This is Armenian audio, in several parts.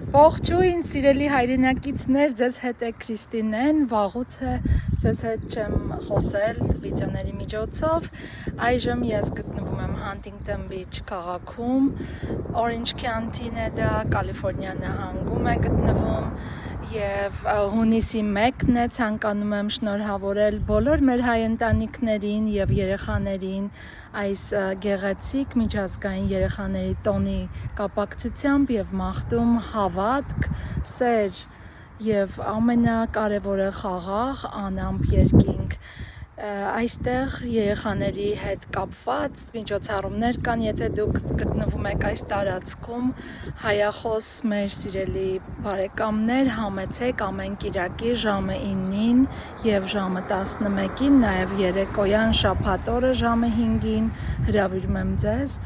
Ողջույն սիրելի հայրենակիցներ, ձեզ հետ է Քրիստինեն, վաղուց է ձեզ հետ չեմ խոսել վիդեոների միջոցով։ Այժմ ես գտնվում եմ Huntington Beach քաղաքում, Orange County-ն է դա, Կալիֆոռնիա նահանգում է գտնվում եւ հունիսի 1-ն է ցանկանում եմ շնորհավորել բոլոր մեր հայ ընտանիքներին եւ երեխաներին այս գեղեցիկ միջազգային երեխաների տոնի կապակցությամբ եւ մաղթում հավատք, սեր եւ ամենակարևորը խաղաղ անամպ երկինք այստեղ երեխաների հետ կապված միջոցառումներ կան, եթե դուք գտնվում եք այս տարածքում, հայախոս մեր սիրելի բարեկամներ, համեցեք ամեն կիրակի ժամը 9-ին եւ ժամը 11-ին, նաեւ երեկոյան շաբաթ օրը ժամը 5-ին հրավիրում եմ ձեզ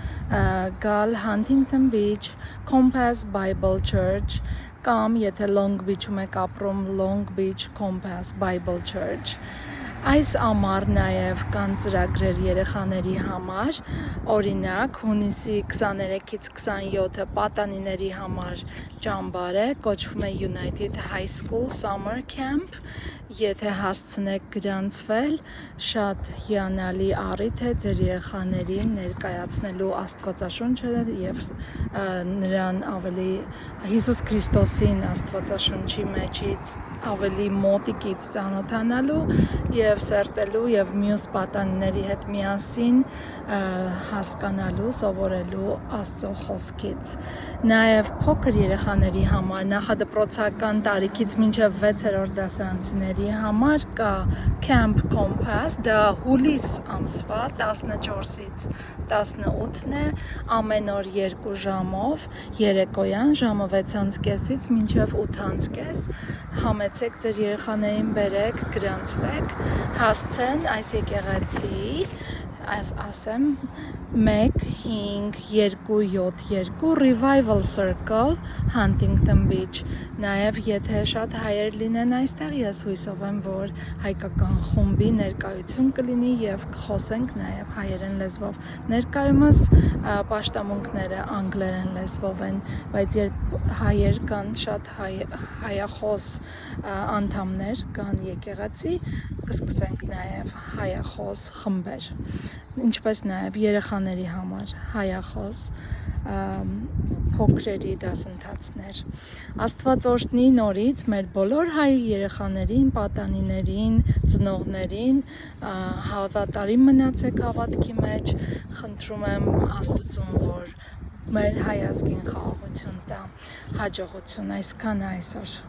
գալ Huntington Beach Compass Bible Church կամ եթե Long Beach-ում եք ապրում Long Beach Compass Bible Church Այս ամառ նաև կան ծրագրեր երեխաների համար, օրինակ հունիսի 23-ից 27-ը պատանիների համար ճամբար է, կոչվում է United High School Summer Camp, եթե հասցնեք գրանցվել, շատ հիանալի առիթ է ձեր երեխաներին ներկայացնելու Աստվածաշունչը եւ նրան ավելի Հիսուս Քրիստոսին Աստվածաշունչի մեջից ավելի մոտիկից ծանոթանալու եւ սերտելու եւ մյուս պատանիների հետ միասին հասկանալու, սովորելու Աստծո խոսքից։ Նաեւ փոքր երեխաների համար նախադպրոցական տարիքից մինչեւ 6-րդ դասարանցիների համար կա Camp Compass, դա հուլիս ամսվա 14-ից 18-ն է, ամեն օր 2 ժամով, երեկոյան ժամը 6:30-ից մինչեւ 8:30 համեցեք ձեր երեխաներին բերեք, գրանցվեք, հասցեն այս եկեղեցի, ասեմ 1-5-2-7-2 Revival Circle Huntington Beach նաև եթե շատ հայեր լինեն այստեղ ես հույսով եմ որ հայկական խումբի ներկայություն կլինի եւ խոսենք նաև հայերեն լեզվով ներկայումս պաշտամունքները անգլերեն լեզվով են բայց երբ հայեր կան շատ հայախոս անդամներ կան եկեղեցի կսկսենք նաև հայախոս խմբեր ինչպես նաև երեխաների համար հայախոս փոքրերի դասընթացներ Աստված օրհնի նորից մեր բոլոր հայ երեխաներին, պատանիներին, ծնողներին հավատարիմ մնացեք հավատքի մեջ խնդրում եմ Աստծուն որ մեր հայ ազգին խաղաղություն տա հաջողություն այսքանը այսօր